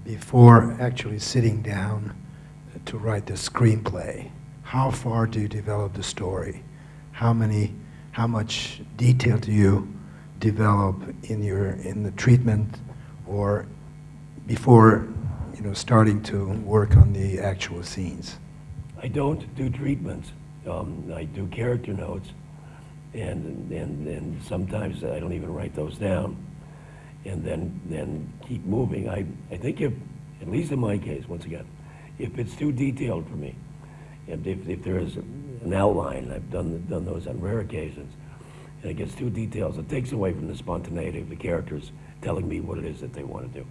before actually sitting down to write the screenplay, how far do you develop the story? How much detail do you develop in the treatment or before starting to work on the actual scenes? I don't do treatments. I do character notes, and sometimes I don't even write those down, and then keep moving. I think if, at least in my case, once again, if it's too detailed for me, and if there is an outline, I've done those on rare occasions, and it gets too detailed, it takes away from the spontaneity of the characters telling me what it is that they want to do.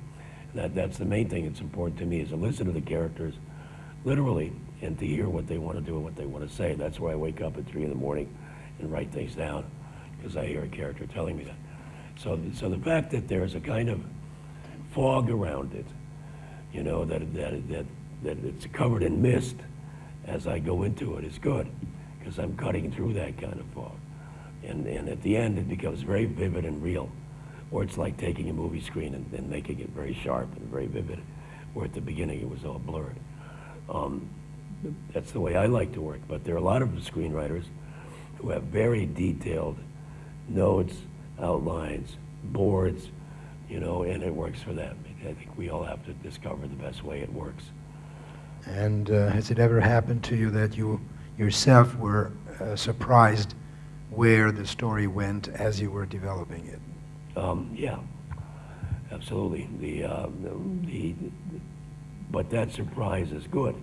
And that's the main thing that's important to me, is to listen to the characters literally and to hear what they want to do and what they want to say. That's why I wake up at 3 in the morning and write things down, because I hear a character telling me that. So the fact that there's a kind of fog around it, that it's covered in mist as I go into it is good, because I'm cutting through that kind of fog. And at the end, it becomes very vivid and real. Or it's like taking a movie screen and making it very sharp and very vivid, where at the beginning it was all blurred. That's the way I like to work, but there are a lot of screenwriters who have very detailed notes, outlines, boards, and it works for them. I think we all have to discover the best way it works. And has it ever happened to you that you yourself were surprised where the story went as you were developing it? Yeah, absolutely. But that surprise is good,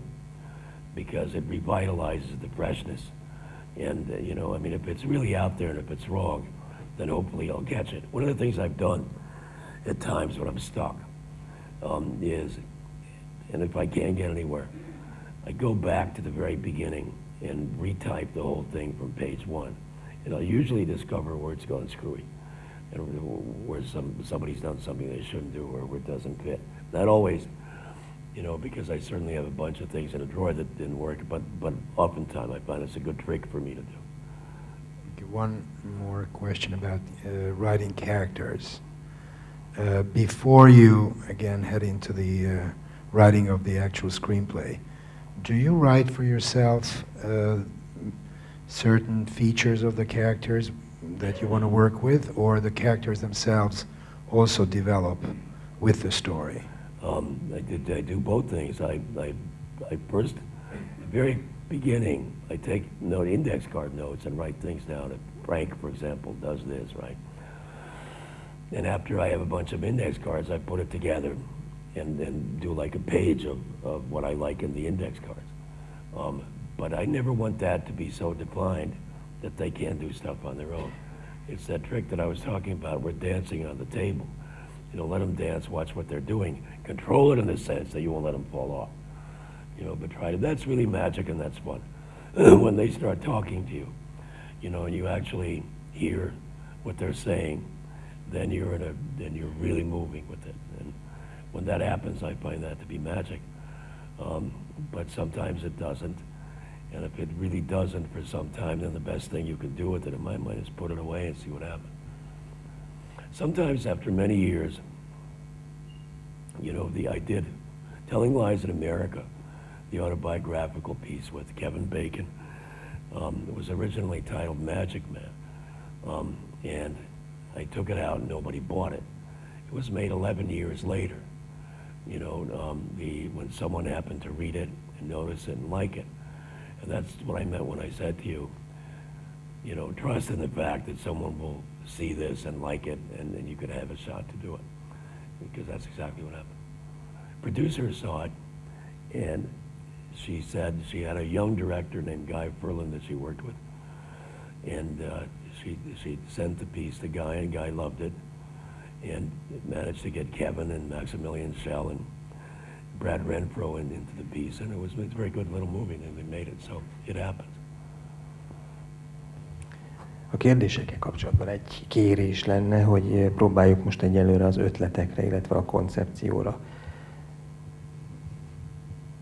because it revitalizes the freshness. And, if it's really out there and if it's wrong, then hopefully I'll catch it. One of the things I've done at times when I'm stuck is, and if I can't get anywhere, I go back to the very beginning and retype the whole thing from page 1. And I'll usually discover where it's gone screwy, and where somebody's done something they shouldn't do, or where it doesn't fit. Not always, because I certainly have a bunch of things in a drawer that didn't work, but oftentimes I find it's a good trick for me to do. Okay, one more question about writing characters. Before you, again, head into the writing of the actual screenplay, do you write for yourself certain features of the characters that you want to work with, or the characters themselves also develop with the story? I do both things. I first, at the very beginning, I take index card notes and write things down. Frank, for example, does this, right? And after I have a bunch of index cards, I put it together and do like a page of what I like in the index cards. But I never want that to be so defined that they can't do stuff on their own. It's that trick that I was talking about. We're dancing on the table. Let them dance, watch what they're doing. Control it in the sense that you won't let them fall off. But try to, that's really magic and that's fun. When they start talking to you, and you actually hear what they're saying, then you're really moving with it. And when that happens, I find that to be magic. But sometimes it doesn't. And if it really doesn't for some time, then the best thing you can do with it, in my mind, is put it away and see what happens. Sometimes after many years, I did Telling Lies in America, the autobiographical piece with Kevin Bacon. It was originally titled Magic Man. And I took it out and nobody bought it. It was made 11 years later, when someone happened to read it and notice it and like it. And that's what I meant when I said to you, trust in the fact that someone will see this and like it, and then you could have a shot to do it. Because that's exactly what happened. Producer saw it, and she said she had a young director named Guy Ferlin that she worked with. And she sent the piece to Guy, and Guy loved it. And managed to get Kevin and Maximilian Schell and Brad Renfro into the piece, and it's a very good little movie, and they made it, so it happened. A kérdésekkel kapcsolatban egy kérés lenne, hogy próbáljuk most egyelőre az ötletekre, illetve a koncepcióra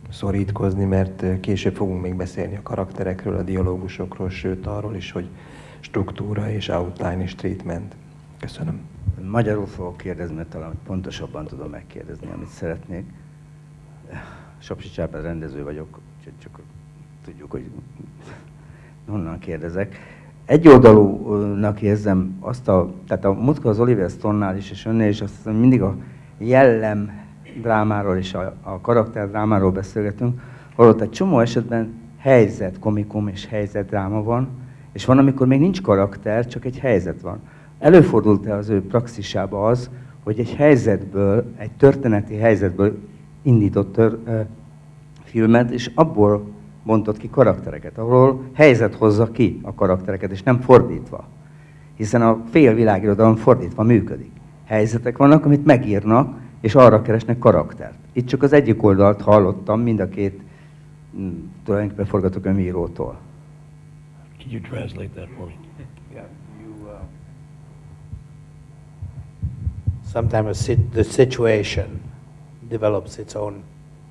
szorítkozni, mert később fogunk még beszélni a karakterekről, a dialógusokról, sőt arról is, hogy struktúra és outline és treatment. Köszönöm. Magyarul fogok kérdezni, mert talán pontosabban tudom megkérdezni, amit szeretnék. Sapsi Csápár rendező vagyok, úgyhogy csak tudjuk, hogy honnan kérdezek. Egyoldalúnak érzem tehát a múltkor az Oliver Stone-nál is, és önnél is azt hiszem, mindig a jellem drámáról és a karakter drámáról beszélgetünk, holott egy csomó esetben helyzet komikum és helyzet dráma van, és van, amikor még nincs karakter, csak egy helyzet van. Előfordult-e az ő praxisába az, hogy egy helyzetből, egy történeti helyzetből indított filmet, és abból bontott ki karaktereket, ahol helyzet hozza ki a karaktereket, és nem fordítva. Hiszen a félvilágirodalom fordítva működik. Helyzetek vannak, amit megírnak, és arra keresnek karaktert. Itt csak az egyik oldalt hallottam, mind a két tulajdonképpen forgatókönyvírótól. Can you translate that for me? Yeah, sometimes the situation develops its own,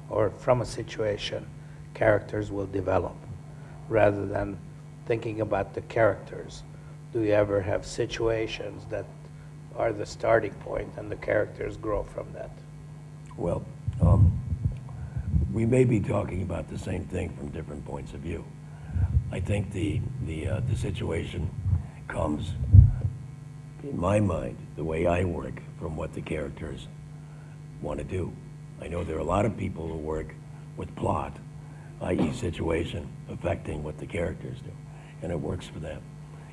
or from a situation, characters will develop, rather than thinking about the characters. Do you ever have situations that are the starting point and the characters grow from that? Well, we may be talking about the same thing from different points of view. I think the situation comes, in my mind, the way I work, from what the characters want to do. I know there are a lot of people who work with plot, i.e. situation, affecting what the characters do, and it works for them.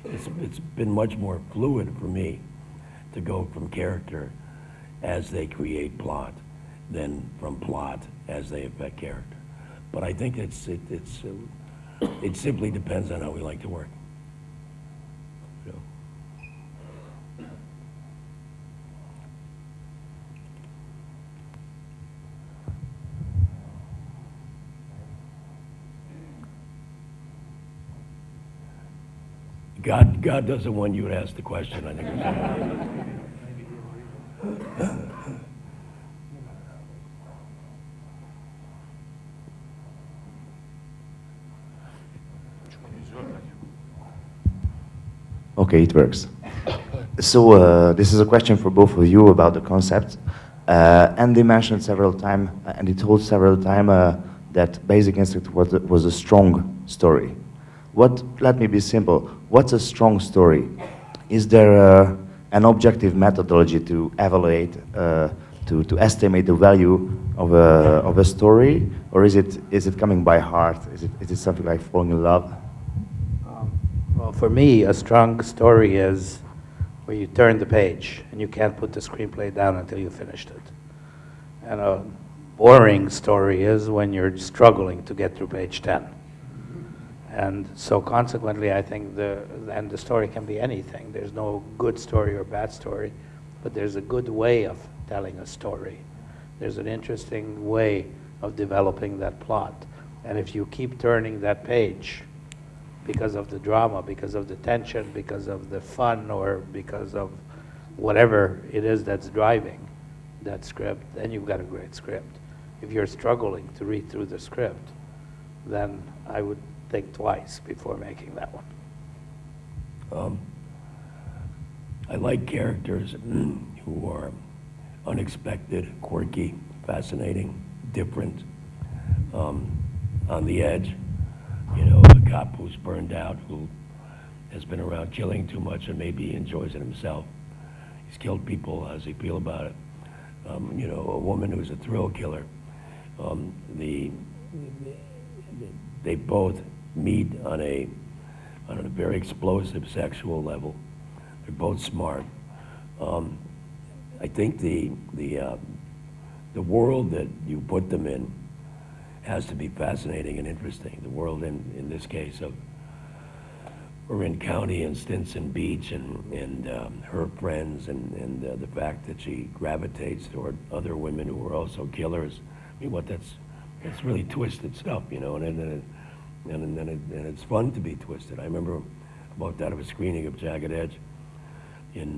It's been much more fluid for me to go from character as they create plot than from plot as they affect character. But I think it simply depends on how we like to work. You know? God doesn't want you to ask the question, I think. Okay, it works. So this is a question for both of you about the concept. Andy mentioned several times, and he told several times that Basic Instinct was a strong story. Let me be simple. What's a strong story? Is there an objective methodology to evaluate, to estimate the value of a story, or is it coming by heart? Is it something like falling in love? Well, for me, a strong story is where you turn the page and you can't put the screenplay down until you finished it. And a boring story is when you're struggling to get through page 10. And so consequently, I think the story can be anything. There's no good story or bad story, but there's a good way of telling a story. There's an interesting way of developing that plot. And if you keep turning that page because of the drama, because of the tension, because of the fun, or because of whatever it is that's driving that script, then you've got a great script. If you're struggling to read through the script, then I would think twice before making that one. I like characters who are unexpected, quirky, fascinating, different, on the edge. You know, a cop who's burned out, who has been around killing too much and maybe enjoys it himself. He's killed people. How does he feel about it? You know, a woman who's a thrill killer. They both meet on a very explosive sexual level. They're both smart. I think the world that you put them in has to be fascinating and interesting. The world in this case of Marin County and Stinson Beach and her friends and the fact that she gravitates toward other women who are also killers. I mean, that's really twisted stuff, you know, and it's fun to be twisted. I remember about that of a screening of Jagged Edge in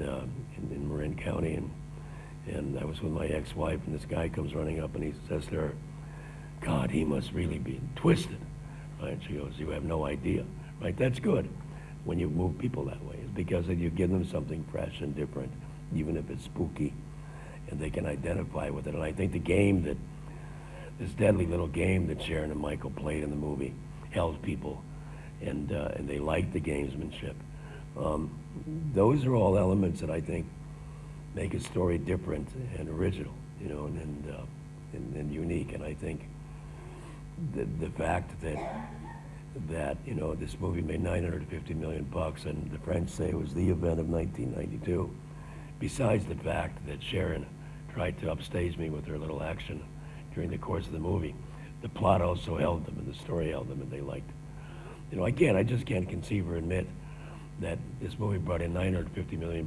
Marin County, and I was with my ex-wife, and this guy comes running up and he says to her, "God, he must really be twisted." Right? She goes, "You have no idea." Right? That's good. when you move people that way, is because you give them something fresh and different, even if it's spooky, and they can identify with it. And I think the game that, this deadly little game that Sharon and Michael played in the movie, held people, and they liked the gamesmanship. Those are all elements that I think make a story different and original, you know, and unique. And I think the fact that you know, this movie made $950 million, and the French say it was the event of 1992. Besides the fact that Sharon tried to upstage me with her little action during the course of the movie, the plot also held them, and the story held them, and they liked it. You know, again, I just can't conceive or admit that this movie brought in $950 million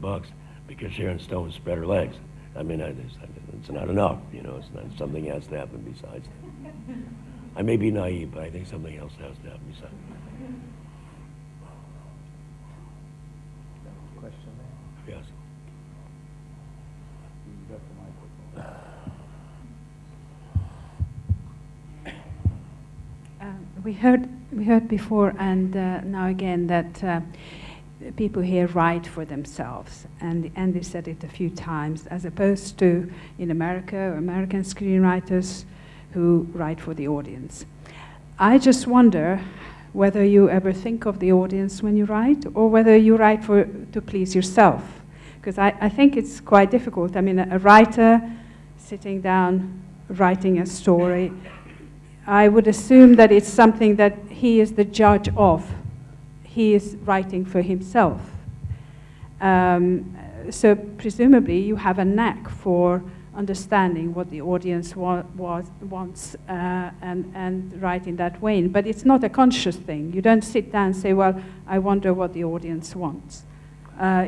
because Sharon Stone spread her legs. I mean, it's not enough, you know, it's not, something has to happen besides that. I may be naive, but I think something else has to happen besides that. Question there? Yes. You got the microphone. We heard before and now again that people here write for themselves, and Andy said it a few times, as opposed to in America, American screenwriters who write for the audience. I just wonder whether you ever think of the audience when you write, or whether you write to please yourself, because I think it's quite difficult. I mean, a writer sitting down writing a story, I would assume that it's something that he is the judge of. He is writing for himself. So presumably you have a knack for understanding what the audience wants and write in that way. But it's not a conscious thing. You don't sit down and say, well, I wonder what the audience wants.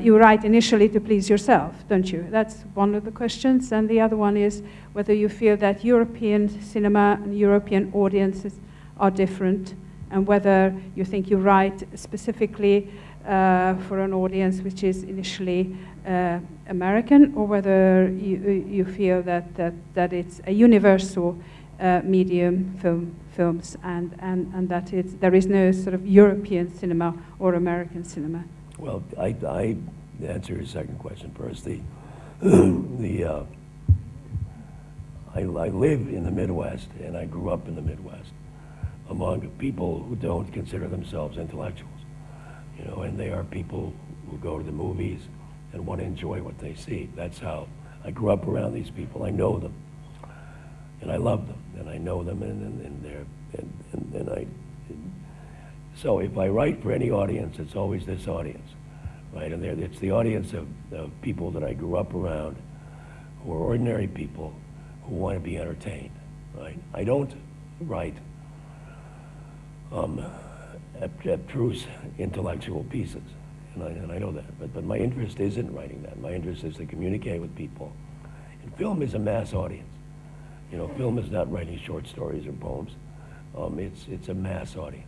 You write initially to please yourself, don't you? That's one of the questions. And the other one is whether you feel that European cinema and European audiences are different, and whether you think you write specifically for an audience which is initially American, or whether you feel that it's a universal medium, films, and that there is no sort of European cinema or American cinema. Well, I answer your second question first. I live in the Midwest, and I grew up in the Midwest among people who don't consider themselves intellectuals, you know, and they are people who go to the movies and want to enjoy what they see. That's how I grew up around these people. I know them, and I love them, and I know them, so if I write for any audience, it's always this audience, right? And it's the audience of people that I grew up around, who are ordinary people who want to be entertained, right? I don't write abstruse intellectual pieces, and I know that. But my interest isn't writing that. My interest is to communicate with people. And film is a mass audience. You know, film is not writing short stories or poems. It's a mass audience.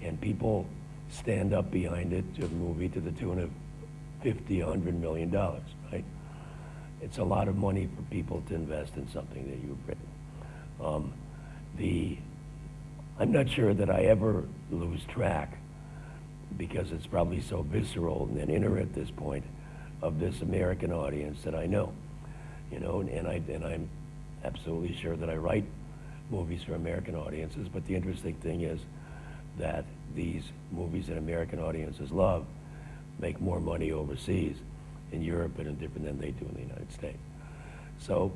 And people stand up behind it to a movie to the tune of $50, $100 million, right? It's a lot of money for people to invest in something that you've written. I'm not sure that I ever lose track, because it's probably so visceral and inner at this point, of this American audience that I know, you know, and I'm absolutely sure that I write movies for American audiences. But the interesting thing is that these movies that American audiences love make more money overseas, in Europe and in different than they do in the United States. So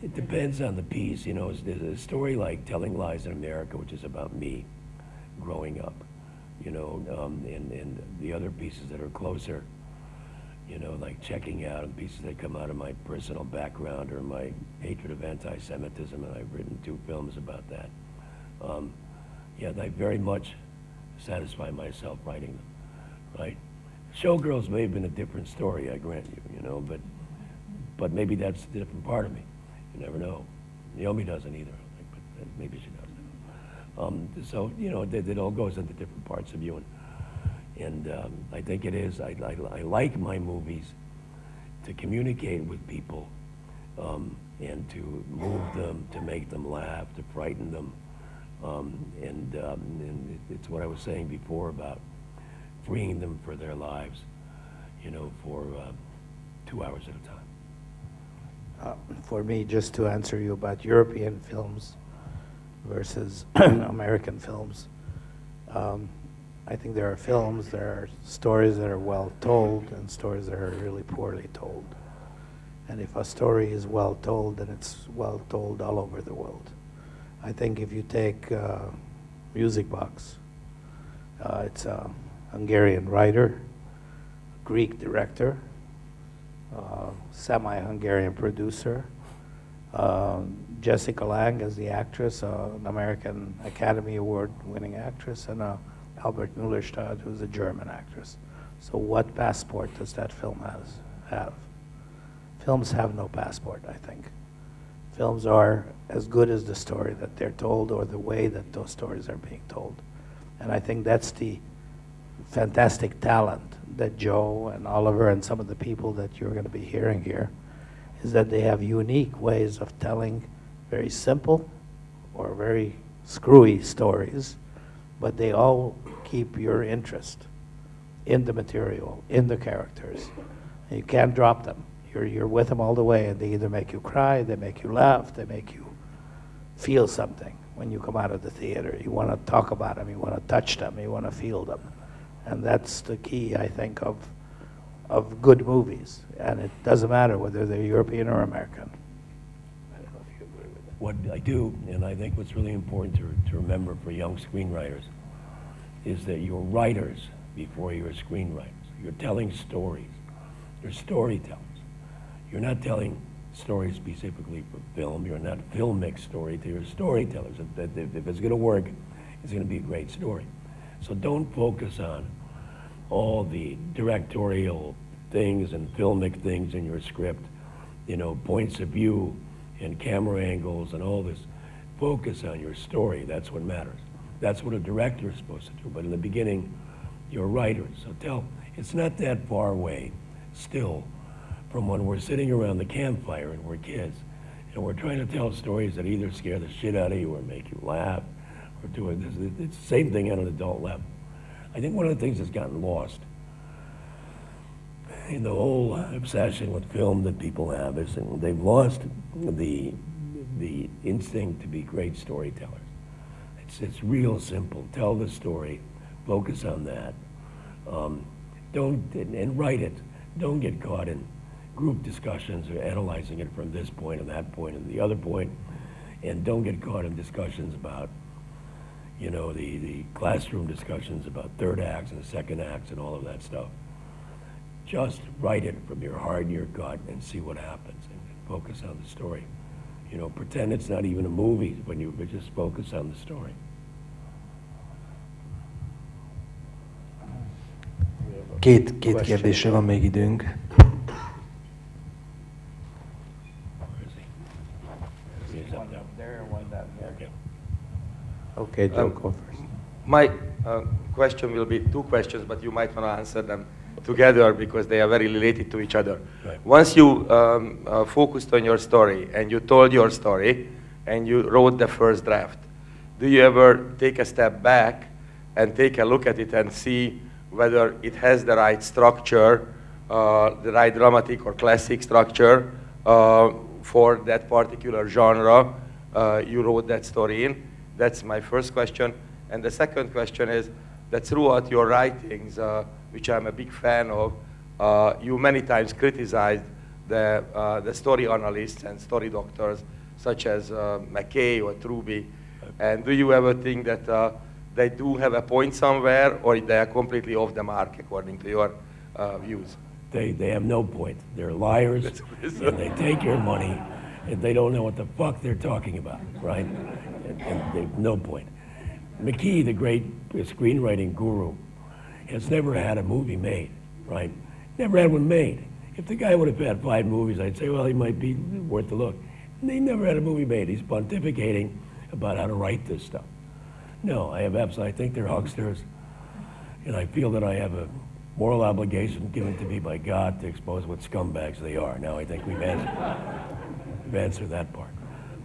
it depends on the piece, you know. There's a story like Telling Lies in America, which is about me growing up, you know, and the other pieces that are closer, you know, like Checking Out, and pieces that come out of my personal background or my hatred of anti-Semitism, and I've written 2 films about that. Yeah, I very much satisfy myself writing them, right? Showgirls may have been a different story, I grant you, you know, but maybe that's a different part of me. You never know. Naomi doesn't either, I think, but maybe she does. So, you know, it all goes into different parts of you, and I think it is. I like my movies to communicate with people, and to move them, to make them laugh, to frighten them, And it's what I was saying before about freeing them for their lives, for 2 hours at a time. For me, just to answer you about European films versus American films, I think there are stories that are well told and stories that are really poorly told. And if a story is well told, then it's well told all over the world. I think if you take Music Box, it's a Hungarian writer, Greek director, semi-Hungarian producer, Jessica Lange as the actress, an American Academy Award winning actress, and Albert Mullerstadt, who's a German actress. So what passport does that film have? Films have no passport, I think. Films are as good as the story that they're told or the way that those stories are being told. And I think that's the fantastic talent that Joe and Oliver and some of the people that you're going to be hearing here, is that they have unique ways of telling very simple or very screwy stories, but they all keep your interest in the material, in the characters. And you can't drop them. You're with them all the way, and they either make you cry, they make you laugh, they make you feel something when you come out of the theater. You want to talk about them, you want to touch them, you want to feel them. And that's the key, I think, of good movies. And it doesn't matter whether they're European or American. I don't know if you agree with that. What I do, and I think what's really important to remember for young screenwriters, is that you're writers before you're screenwriters. You're telling stories. You're storytellers. You're not telling stories specifically for film. You're not filmic storytellers. You're storytellers. If it's going to work, it's going to be a great story. So don't focus on all the directorial things and filmic things in your script, points of view and camera angles and all this. Focus on your story. That's what matters. That's what a director is supposed to do. But in the beginning, you're writers. So it's not that far away still from when we're sitting around the campfire and we're kids and we're trying to tell stories that either scare the shit out of you or make you laugh or do it. It's the same thing at an adult level. I think one of the things that's gotten lost in the whole obsession with film that people have is they've lost the instinct to be great storytellers. It's real simple. Tell the story. Focus on that. And write it. Don't get caught in group discussions or analyzing it from this point and that point and the other point. And don't get caught in discussions about, the classroom discussions about third acts and second acts and all of that stuff. Just write it from your heart and your gut and see what happens and focus on the story. Pretend it's not even a movie when you just focus on the story. Két kérdésre van még időnk. Where is he? He's up there. Okay, Joe, go first. My question will be two questions, but you might want to answer them together because they are very related to each other. Right. Once you focused on your story and you told your story and you wrote the first draft, do you ever take a step back and take a look at it and see whether it has the right structure, the right dramatic or classic structure for that particular genre you wrote that story in? That's my first question. And the second question is that throughout your writings, which I'm a big fan of, you many times criticized the story analysts and story doctors, such as McKay or Truby. And do you ever think that they do have a point somewhere, or they are completely off the mark according to your views? They have no point. They're liars, and they take your money, and they don't know what the fuck they're talking about, right? And they have no point. McKee, the great screenwriting guru, has never had a movie made, right? Never had one made. If the guy would have had 5 movies, I'd say, well, he might be worth a look. And he never had a movie made. He's pontificating about how to write this stuff. No, I think they're hucksters, and I feel that I have a moral obligation given to me by God to expose what scumbags they are. Now I think we've answered that part.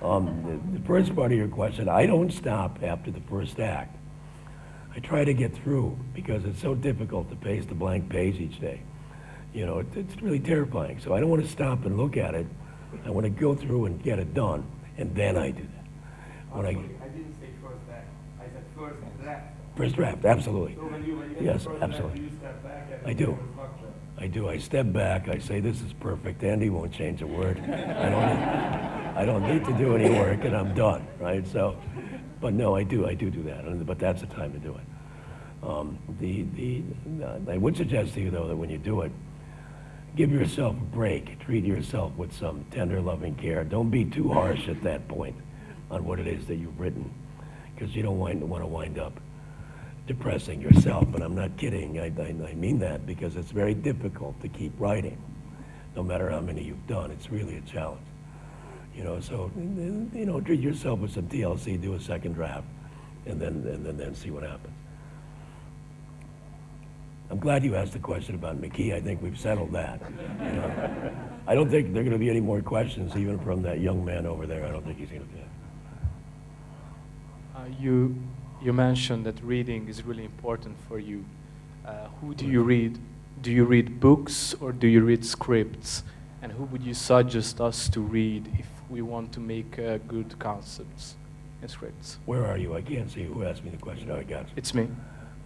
The first part of your question, I don't stop after the first act. I try to get through because it's so difficult to paste a blank page each day. You know, it's really terrifying. So I don't want to stop and look at it. I want to go through and get it done, and then I do that. When I didn't say first act. I said first draft. First draft, absolutely. So when you get Yes, the first absolutely. draft, you step back and I do. you structure. I do. I step back. I say, "This is perfect." Andy won't change a word. I don't need to do any work, and I'm done. Right? So, but no, I do do that. But that's the time to do it. I would suggest to you though that when you do it, give yourself a break. Treat yourself with some tender, loving care. Don't be too harsh at that point on what it is that you've written, because you don't want to wind up depressing yourself. But I'm not kidding. I mean that because it's very difficult to keep writing, no matter how many you've done. It's really a challenge. You know, so you know, treat yourself with some TLC. Do a second draft, and then see what happens. I'm glad you asked the question about McKee. I think we've settled that. You know, I don't think there are going to be any more questions, even from that young man over there. I don't think he's going to do that. You mentioned that reading is really important for you. Who do you read? Do you read books or do you read scripts? And who would you suggest us to read if we want to make good concepts in scripts? Where are you? I can't see who asked me the question. Oh, I got you. It's me.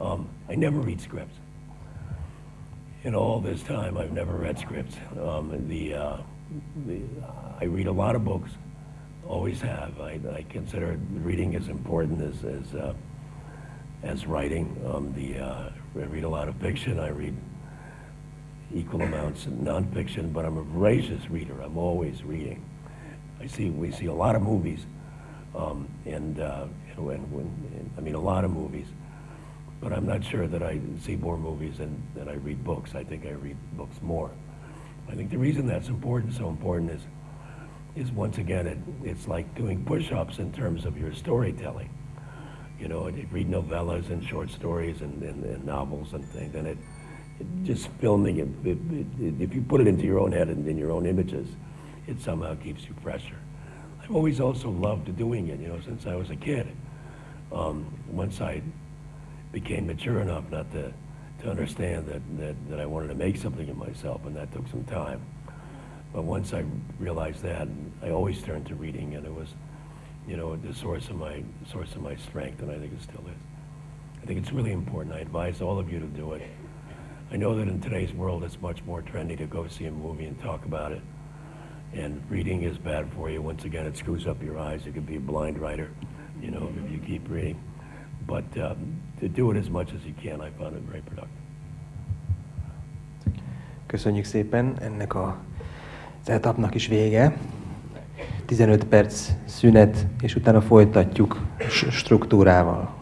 I never read scripts. In all this time, I've never read scripts. I read a lot of books, always have. I consider reading as important as writing. I read a lot of fiction. I read equal amounts of nonfiction, but I'm a voracious reader. I'm always reading. We see a lot of movies, I mean a lot of movies. But I'm not sure that I see more movies than I read books. I think I read books more. I think the reason that's so important is once again, it's like doing push-ups in terms of your storytelling. You know, you read novellas and short stories and novels and things, and it just filming it, if you put it into your own head and in your own images, it somehow keeps you fresher. I've always also loved doing it, you know, since I was a kid. Once I became mature enough not to understand that I wanted to make something of myself, and that took some time. But once I realized that, I always turned to reading, and it was, you know, the source of my strength, and I think it still is. I think it's really important. I advise all of you to do it. I know that in today's world, it's much more trendy to go see a movie and talk about it. And reading is bad for you. Once again, it screws up your eyes. You could be a blind writer, you know, if you keep reading. But to do it as much as you can, I found it very productive. Köszönjük szépen, ennek az etapnak is vége. 15 perc szünet, és utána folytatjuk struktúrával.